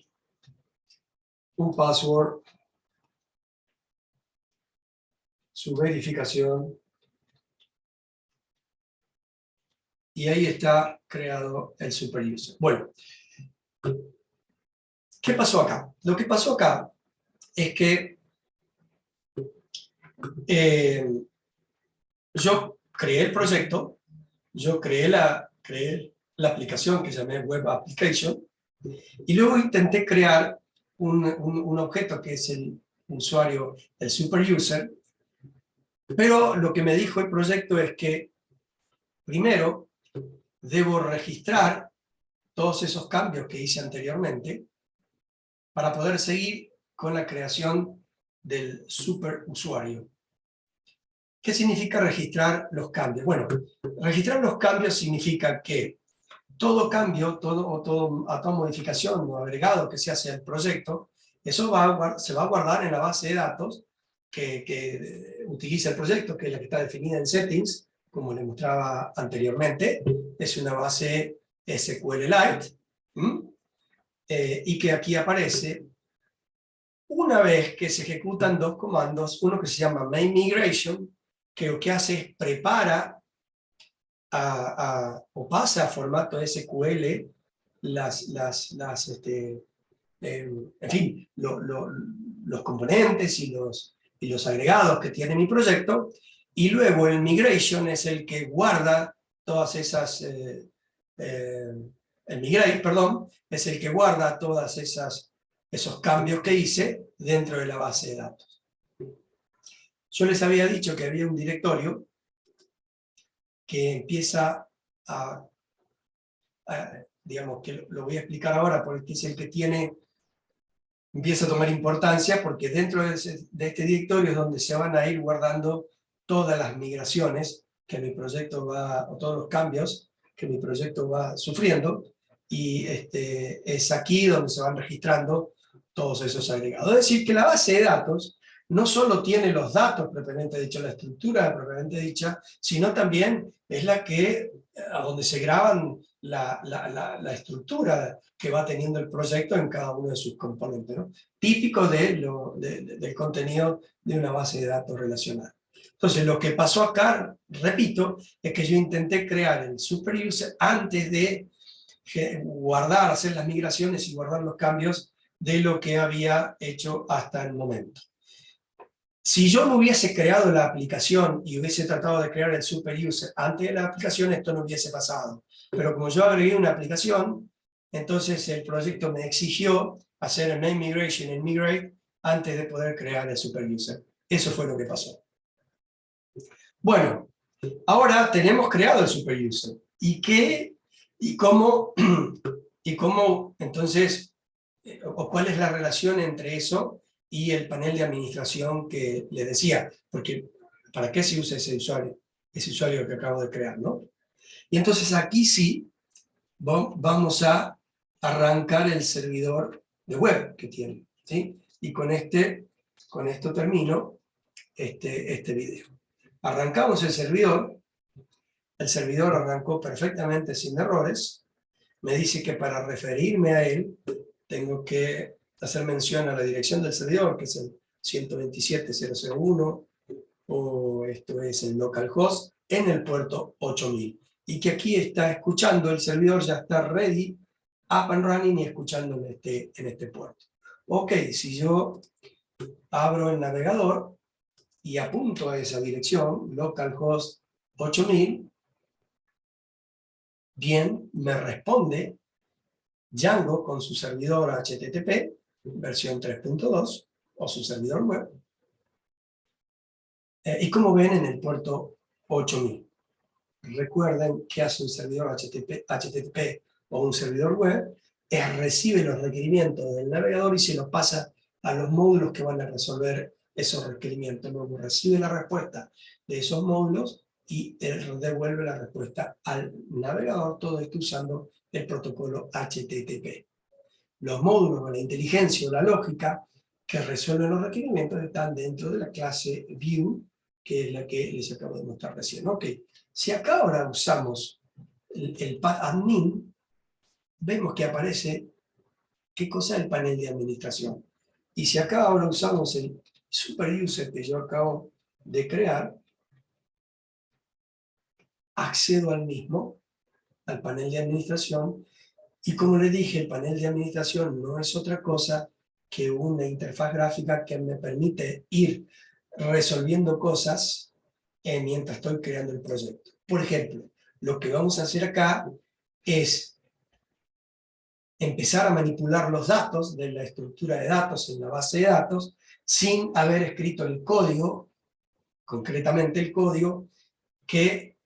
un password, su verificación, y ahí está creado el super user. Bueno, ¿qué pasó acá? Lo que pasó acá es que yo creé el proyecto, yo creé la aplicación que llamé Web Application, y luego intenté crear un objeto que es el usuario, el super user, pero lo que me dijo el proyecto es que primero debo registrar todos esos cambios que hice anteriormente para poder seguir con la creación del super usuario. ¿Qué significa registrar los cambios? Bueno, registrar los cambios significa que todo cambio, toda modificación o agregado que se hace al proyecto, eso se va a guardar en la base de datos que utiliza el proyecto, que es la que está definida en settings, como les mostraba anteriormente, es una base SQLite, y que aquí aparece una vez que se ejecutan dos comandos, uno que se llama main migration, que lo que hace es prepara o pasa a formato SQL en fin, los componentes y los agregados que tiene mi proyecto, y luego el migration es el que guarda todas esas, el migrate, perdón, es el que guarda todas esos cambios que hice dentro de la base de datos. Yo les había dicho que había un directorio que empieza digamos que lo voy a explicar ahora porque es el que empieza a tomar importancia, porque dentro de este directorio es donde se van a ir guardando todas las migraciones que mi proyecto o todos los cambios que mi proyecto va sufriendo, y es aquí donde se van registrando todos esos agregados. Es decir, que la base de datos no solo tiene los datos propiamente dicho, la estructura propiamente dicha, sino también es a donde se graban la estructura que va teniendo el proyecto en cada uno de sus componentes, ¿no? Típico del contenido de una base de datos relacional. Entonces, lo que pasó acá, repito, es que yo intenté crear el superuser antes de hacer las migraciones y guardar los cambios de lo que había hecho hasta el momento. Si yo no hubiese creado la aplicación y hubiese tratado de crear el superuser antes de la aplicación, esto no hubiese pasado. Pero como yo agregué una aplicación, entonces el proyecto me exigió hacer el main migration y el migrate antes de poder crear el superuser. Eso fue lo que pasó. Bueno, ahora tenemos creado el superuser. ¿Y cómo entonces, o cuál es la relación entre eso y el panel de administración que le decía? Porque, ¿para qué se usa ese usuario que acabo de crear, no? Y entonces aquí sí vamos a arrancar el servidor de web que tiene, ¿sí? Y con esto termino este video. Arrancamos el servidor arrancó perfectamente sin errores. Me dice que para referirme a él tengo que hacer mención a la dirección del servidor, que es el 127.0.0.1, o esto es el localhost, en el puerto 8000. Y que aquí está escuchando, el servidor ya está ready, up and running y escuchando en este puerto. Ok, si yo abro el navegador y apunto a esa dirección, localhost 8000, bien, me responde Django con su servidor HTTP, versión 3.2, o su servidor web. Y como ven, en el puerto 8000. Recuerden que hace un servidor HTTP o un servidor web, recibe los requerimientos del navegador y se los pasa a los módulos que van a resolver esos requerimientos. Luego recibe la respuesta de esos módulos y devuelve la respuesta al navegador, todo esto usando el protocolo HTTP. Los módulos, la inteligencia o la lógica que resuelven los requerimientos están dentro de la clase View, que es la que les acabo de mostrar recién. Ok, si acá ahora usamos el path admin, vemos que aparece, ¿qué cosa es el panel de administración? Y si acá ahora usamos el superuser que yo acabo de crear, accedo al mismo, al panel de administración, y como les dije, el panel de administración no es otra cosa que una interfaz gráfica que me permite ir resolviendo cosas mientras estoy creando el proyecto. Por ejemplo, lo que vamos a hacer acá es empezar a manipular los datos de la estructura de datos en la base de datos sin haber escrito el código, concretamente el código, que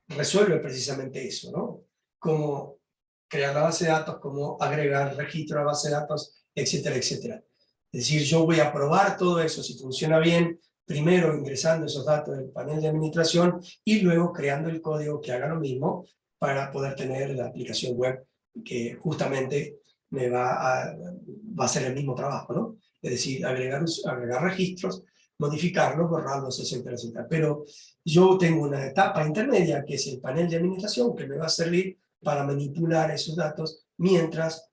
resuelve precisamente eso, ¿no? Como crear la base de datos, como agregar registro a la base de datos, etcétera, etcétera. Es decir, yo voy a probar todo eso, si funciona bien, primero ingresando esos datos del panel de administración y luego creando el código que haga lo mismo para poder tener la aplicación web que justamente va a hacer el mismo trabajo, ¿no? Es decir, agregar registros, modificarlos, borrarlos, etcétera, etcétera. Pero yo tengo una etapa intermedia, que es el panel de administración, que me va a servir para manipular esos datos mientras,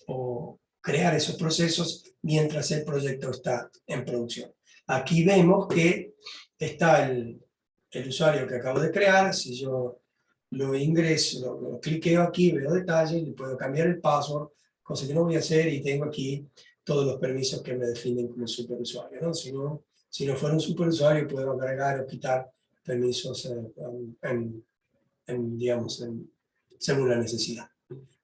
o crear esos procesos mientras el proyecto está en producción. Aquí vemos que está el usuario que acabo de crear. Si yo lo ingreso, lo cliqueo aquí, veo detalles, le puedo cambiar el password, cosa que no voy a hacer, y tengo aquí todos los permisos que me definen como superusuario, ¿no? Si no fuera un superusuario, puedo agregar o quitar permisos digamos, según la necesidad.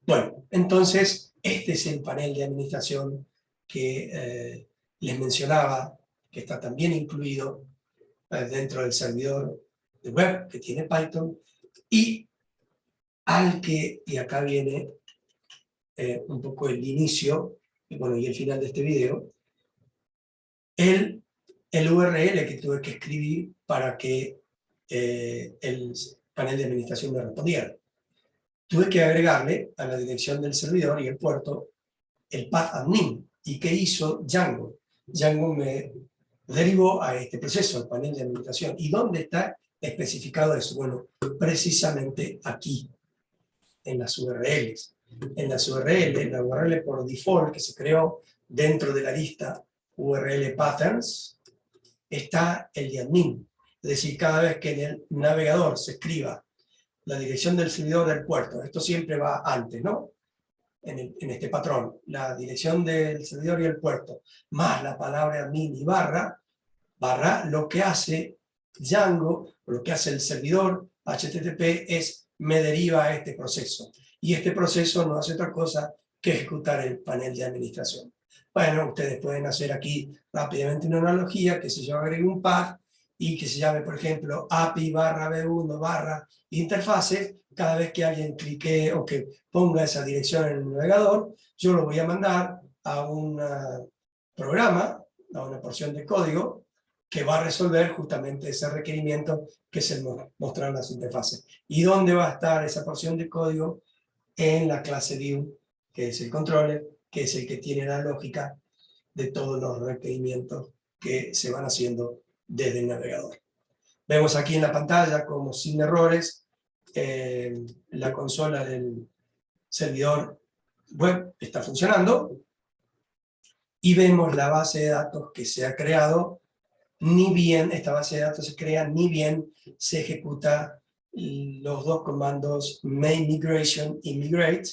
Bueno, entonces, este es el panel de administración que les mencionaba, que está también incluido dentro del servidor de web que tiene Python, y y acá viene un poco el inicio, y bueno, y el final de este video, el URL que tuve que escribir para que el panel de administración me respondiera. Tuve que agregarle a la dirección del servidor y el puerto el path admin. ¿Y qué hizo Django? Django me derivó a este proceso, el panel de administración. ¿Y dónde está especificado eso? Bueno, precisamente aquí, en las URLs. En las URL, la URL por default que se creó dentro de la lista URL patterns, está el de admin. Es decir, cada vez que en el navegador se escriba la dirección del servidor del puerto, esto siempre va antes, ¿no? En este patrón, la dirección del servidor y el puerto, más la palabra admin y barra, lo que hace Django, o lo que hace el servidor HTTP es me deriva a este proceso. Y este proceso no hace otra cosa que ejecutar el panel de administración. Bueno, ustedes pueden hacer aquí rápidamente una analogía, que si yo agrego un path y que se llame, por ejemplo, API barra B1 barra interfaces, cada vez que alguien clique o que ponga esa dirección en el navegador, yo lo voy a mandar a un programa, a una porción de código, que va a resolver justamente ese requerimiento que es el mostrar las interfaces. ¿Y dónde va a estar esa porción de código? En la clase view, que es el controller, que es el que tiene la lógica de todos los requerimientos que se van haciendo desde el navegador. Vemos aquí en la pantalla como sin errores la consola del servidor web está funcionando, y vemos la base de datos que se ha creado. Ni bien esta base de datos se crea, ni bien se ejecuta los dos comandos main migration y migrate,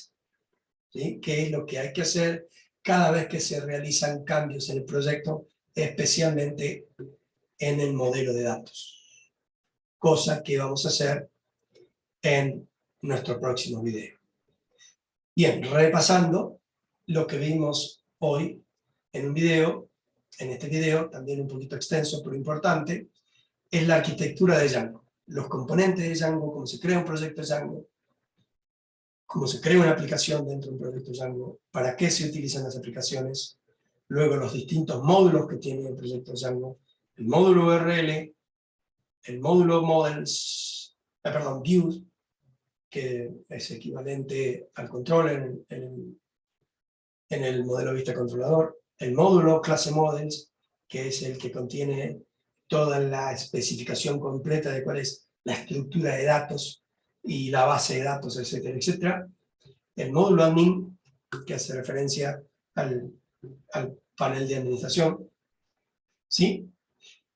¿sí? Que es lo que hay que hacer cada vez que se realizan cambios en el proyecto, especialmente en el modelo de datos. Cosa que vamos a hacer en nuestro próximo video. Bien, repasando lo que vimos hoy en un video, en este video, también un poquito extenso pero importante, es la arquitectura de Django. Los componentes de Django, cómo se crea un proyecto Django, cómo se crea una aplicación dentro de un proyecto Django, para qué se utilizan las aplicaciones, luego los distintos módulos que tiene el proyecto Django, el módulo URL, el módulo models, views, que es equivalente al controller en el modelo vista controlador, el módulo clase models, que es el que contiene toda la especificación completa de cuál es la estructura de datos y la base de datos, etcétera, etcétera. El módulo admin, que hace referencia al panel de administración, ¿sí?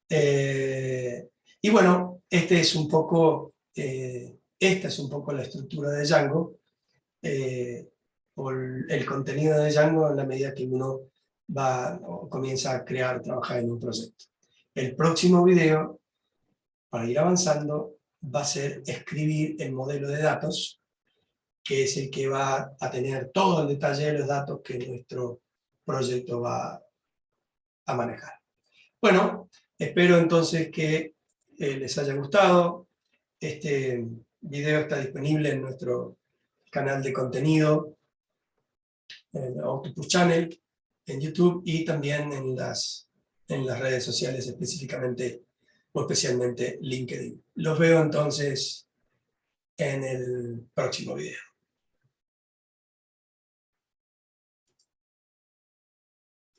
Y bueno, esta es un poco la estructura de Django, o el contenido de Django en la medida que uno comienza a trabajar en un proyecto. El próximo video, para ir avanzando, va a ser escribir el modelo de datos, que es el que va a tener todo el detalle de los datos que nuestro proyecto va a manejar. Bueno, espero entonces que les haya gustado. Este video está disponible en nuestro canal de contenido, en Octopus Channel, en YouTube, y también en las redes sociales, específicamente o especialmente LinkedIn. Los veo entonces en el próximo video.